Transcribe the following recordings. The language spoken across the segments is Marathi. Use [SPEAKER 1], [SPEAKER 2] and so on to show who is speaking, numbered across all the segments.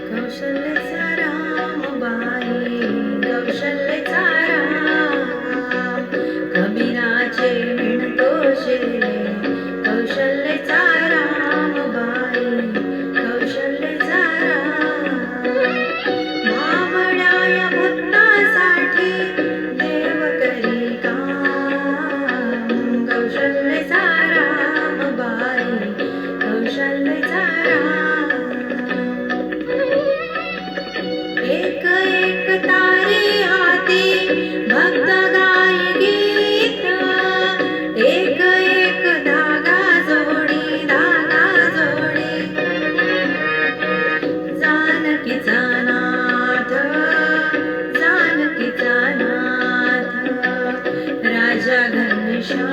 [SPEAKER 1] कौशल्याचा रामबाई, कौशल्याचा राम, कबीराचे विणतो शेले. कौशल्याचा रामबाई, कौशल्याचा राम, भावड्या या भक्तासाठी देव करी काम. कौशल्याचा रामबाई, कौशल्याचा राम, एक एक तारे हाती भक्त गाई गीत. एक एक धागा जोडी, धागा जोडी. जानकीचा नाथ, जानकीचा नाथ, राजा घनश्याम.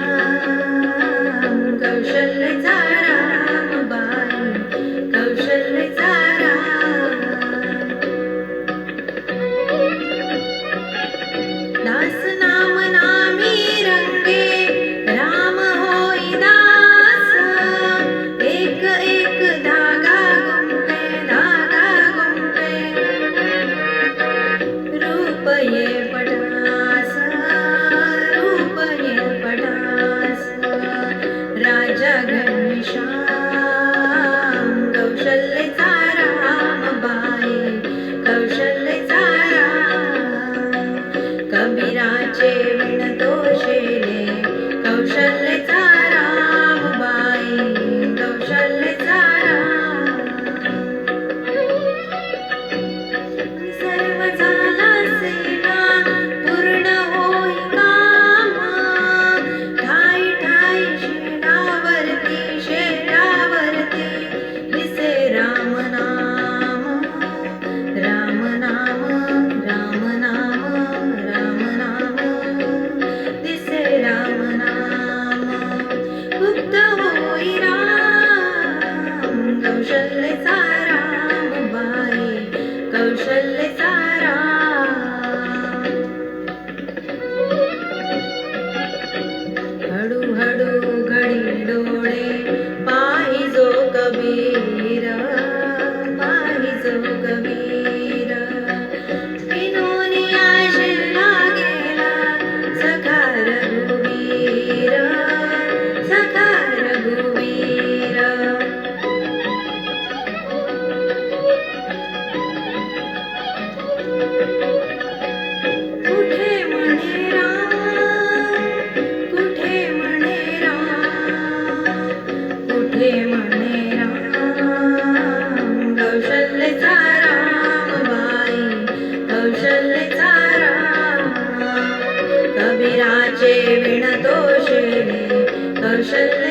[SPEAKER 1] कौशल्याचा रामबाई, कौशल्याचा राम, दास नाम नामी रंगे राम होई दास. एक एक धागा गुंफे, धागा गुंफे. रूप ये पटास, रूप ये पटास, राजा घनश्याम. कौशल्याचा रामबाई, कौशल्याचा राम, कबीराचे विणतो शेले. कौशल्याचा रामबाई, कौशल्याचा राम, सर्व झाला सेना पूर्ण होई काम. ठाई ठाई शेणावरती, शेणावरती दिसे राम नाम. राम नाम, राम नाम, राम नाम, दिसे राम नाम. गुप्त होई राम, कौशल्याचा रामबाई, कौशल्याचा राम, हळू हळू घडी डोळे पाहिजो कबीर, पाहिजो कबीर. विनोनी आशेला गेला सखा रघुवीर, सखा रघुवीर. कुठे म्हणे राम, कुठे म्हणे राम, कुठे म्हणे राम. कौशल्याचा रामबाई, कौशल्याचा राम, कबीराचे विणतो शेले. कौशल्य